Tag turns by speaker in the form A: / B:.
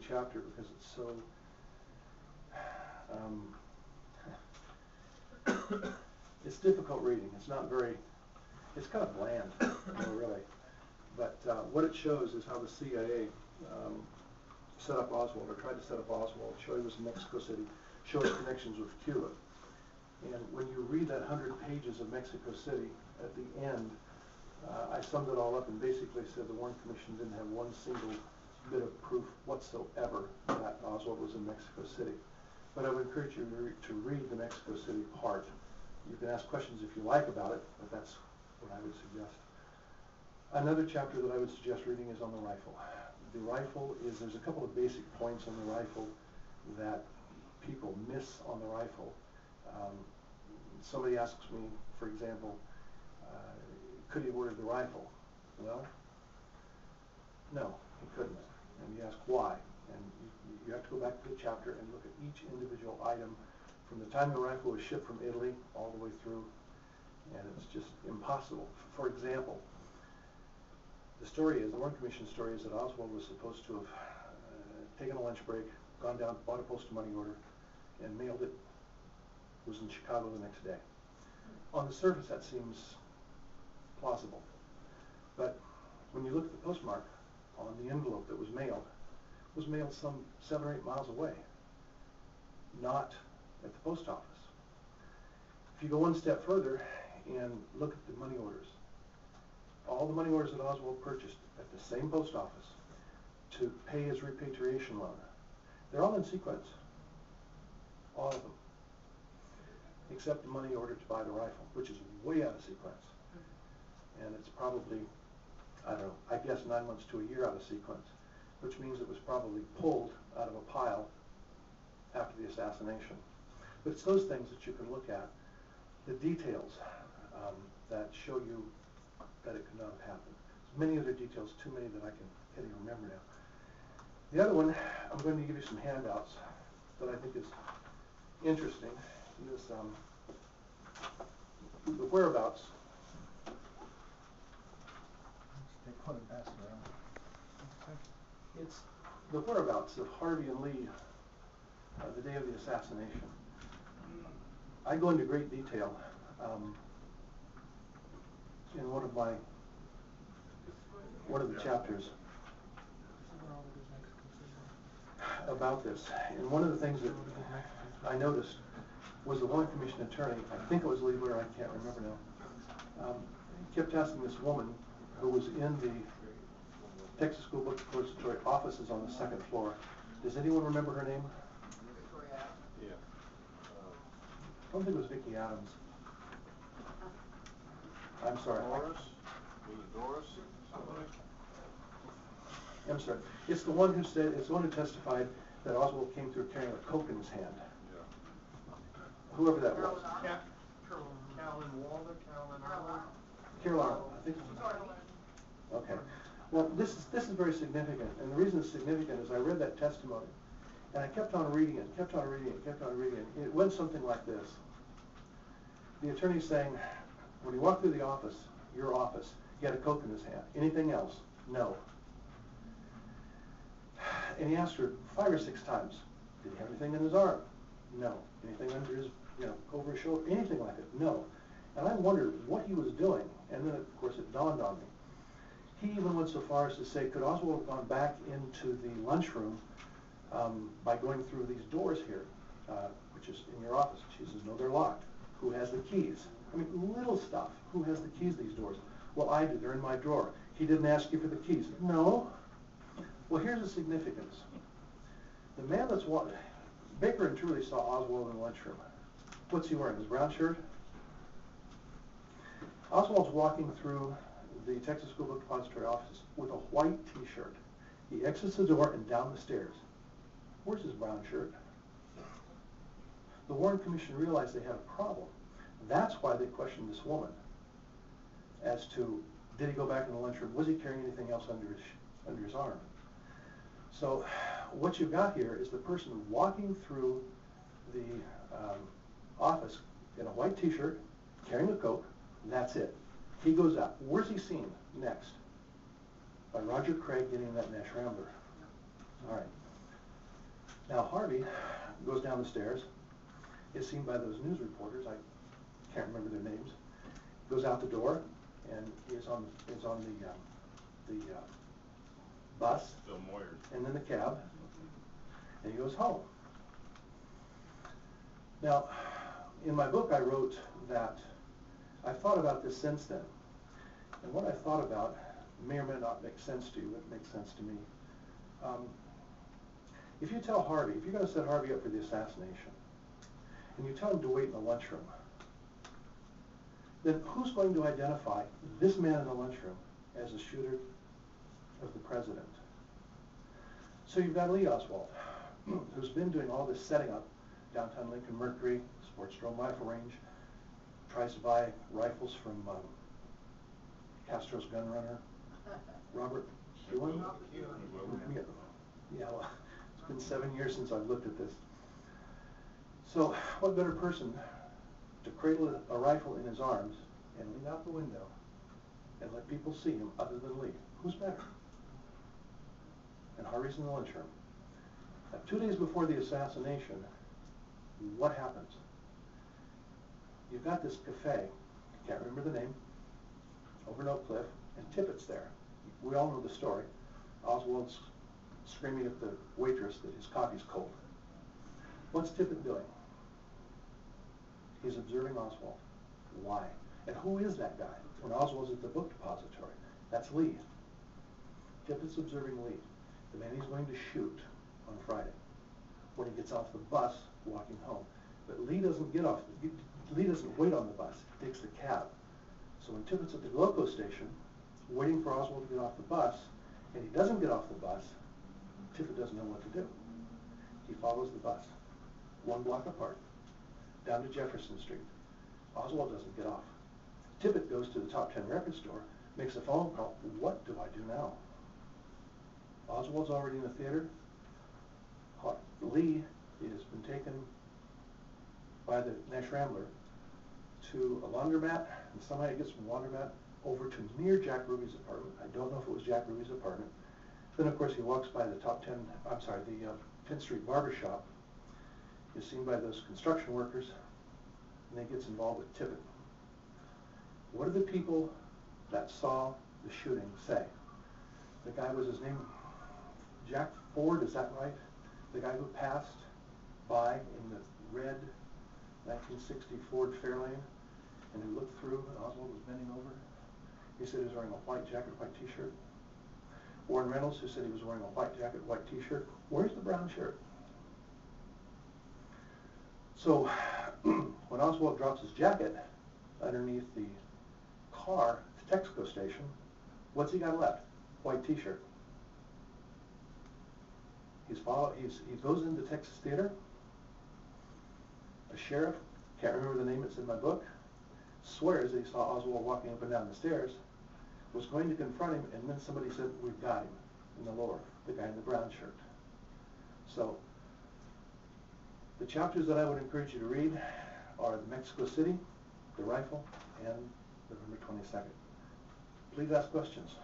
A: chapter because it's so it's difficult reading. It's not very, it's kind of bland, really. But what it shows is how the CIA set up Oswald, or tried to set up Oswald, show he was in Mexico City, show his connections with Cuba. And when you read that 100 pages of Mexico City, at the end, I summed it all up and basically said the Warren Commission didn't have one single bit of proof whatsoever that Oswald was in Mexico City. But I would encourage you to read the Mexico City part. You can ask questions if you like about it, but that's what I would suggest. Another chapter that I would suggest reading is on the rifle. The rifle is, there's a couple of basic points on the rifle that people miss on the rifle. Somebody asks me, for example, could he have ordered the rifle? Well, no, he couldn't. And you ask why. And you have to go back to the chapter and look at each individual item from the time the rifle was shipped from Italy all the way through. And it's just impossible. For example, the story is, the Warren Commission story is that Oswald was supposed to have taken a lunch break, gone down, bought a postal money order, and mailed it. It was in Chicago the next day. On the surface, that seems plausible. But when you look at the postmark on the envelope that was mailed some 7 or 8 miles away, not at the post office. If you go one step further and look at the money orders, all the money orders that Oswald purchased at the same post office to pay his repatriation loan, they're all in sequence. All of them. Except the money order to buy the rifle, which is way out of sequence. And it's probably, I don't know, I guess 9 months to a year out of sequence, which means it was probably pulled out of a pile after the assassination. But it's those things that you can look at, the details that show you that it could not have happened. There's many other details, too many that I can't even remember now. The other one, I'm going to give you some handouts that I think is interesting. Is the whereabouts. It's the whereabouts of Harvey and Lee the day of the assassination. I go into great detail in one of the chapters about this. And one of the things that I noticed was the Warren Commission attorney, I think it was Lee Blair, I can't remember now, kept asking this woman who was in the Texas School Book Depository offices on the 2nd floor. Does anyone remember her name?
B: Yeah.
A: I don't think it was Vicki Adams. I'm sorry.
B: Doris? Was it Doris? Somebody?
A: I'm sorry. It's the one who said, it's the one who testified that Oswald came through carrying a Coke in his hand.
B: Yeah.
A: Whoever that was.
C: Carolyn Waller, Carolyn Arnold.
A: Carolyn, I think. Okay. Well, this is very significant, and the reason it's significant is I read that testimony, and I kept on reading it, kept on reading it, kept on reading it. It went something like this. The attorney's saying, when he walked through the office, your office, he had a Coke in his hand. Anything else? No. And he asked her 5 or 6 times, did he have anything in his arm? No. Anything under his, over his shoulder? Anything like it? No. And I wondered what he was doing, and then of course it dawned on me. He even went so far as to say, could Oswald have gone back into the lunchroom by going through these doors here, which is in your office? She says, no, they're locked. Who has the keys? I mean, little stuff. Who has the keys to these doors? Well, I do. They're in my drawer. He didn't ask you for the keys. No. Well, here's the significance. The man that's Baker and Truly saw Oswald in the lunchroom. What's he wearing? His brown shirt? Oswald's walking through the Texas School Book Depository office with a white T-shirt. He exits the door and down the stairs. Where's his brown shirt? The Warren Commission realized they had a problem. That's why they questioned this woman as to, did he go back in the lunchroom? Was he carrying anything else under his arm? So what you've got here is the person walking through the office in a white T-shirt, carrying a Coke. That's it. He goes out. Where's he seen next? By Roger Craig getting that Nash Rambler. All right. Now Harvey goes down the stairs, is seen by those news reporters, I can't remember their names, goes out the door and is on the bus,
B: Bill Moyer.
A: and then the cab, and he goes home. Now, in my book I wrote that I've thought about this since then, and what I thought about may or may not make sense to you, it makes sense to me. If you tell Harvey, if you're going to set Harvey up for the assassination, and you tell him to wait in the lunchroom, then who's going to identify this man in the lunchroom as the shooter of the president? So you've got Lee Oswald, who's been doing all this setting up, downtown Lincoln Mercury, Sportsdrome Rifle Range, tries to buy rifles from Castro's gun runner, Robert Hewen. Yeah, well, it's been 7 years since I've looked at this. So what better person to cradle a rifle in his arms and lean out the window and let people see him other than Lee? Who's better? And Harvey's in the lunchroom. Now, 2 days before the assassination, what happens? You've got this cafe, can't remember the name, over in Oak Cliff, and Tippett's there. We all know the story. Oswald's screaming at the waitress that his coffee's cold. What's Tippett doing? He's observing Oswald. Why? And who is that guy? When Oswald's at the book depository, that's Lee. Tippett's observing Lee, the man he's going to shoot on Friday, when he gets off the bus walking home. But Lee doesn't get off. Lee doesn't wait on the bus. He takes the cab. So when Tippett's at the loco station, waiting for Oswald to get off the bus, and he doesn't get off the bus, Tippett doesn't know what to do. He follows the bus, 1 block apart, down to Jefferson Street. Oswald doesn't get off. Tippett goes to the Top 10 record store, makes a phone call. What do I do now? Oswald's already in the theater. Lee has been taken by the Nash Rambler to a laundromat, and somehow he gets from the laundromat over to near Jack Ruby's apartment. I don't know if it was Jack Ruby's apartment. Then, of course, he walks by the the 10th Street barber shop, is seen by those construction workers, and then gets involved with Tippett. What do the people that saw the shooting say? The guy was his name, Jack Ford, is that right? The guy who passed by in the red 1960 Ford Fairlane, and who looked through, and Oswald was bending over. He said he was wearing a white jacket, white t-shirt. Warren Reynolds, who said he was wearing a white jacket, white t-shirt. Where's the brown shirt? So when Oswald drops his jacket underneath the car at the Texaco station, what's he got left? White t-shirt. He goes into Texas Theater. A sheriff, can't remember the name, it's in my book, swears that he saw Oswald walking up and down the stairs, was going to confront him, and then somebody said, we've got him in the lower, the guy in the brown shirt. So the chapters that I would encourage you to read are the Mexico City, the rifle, and November 22nd. Please ask questions.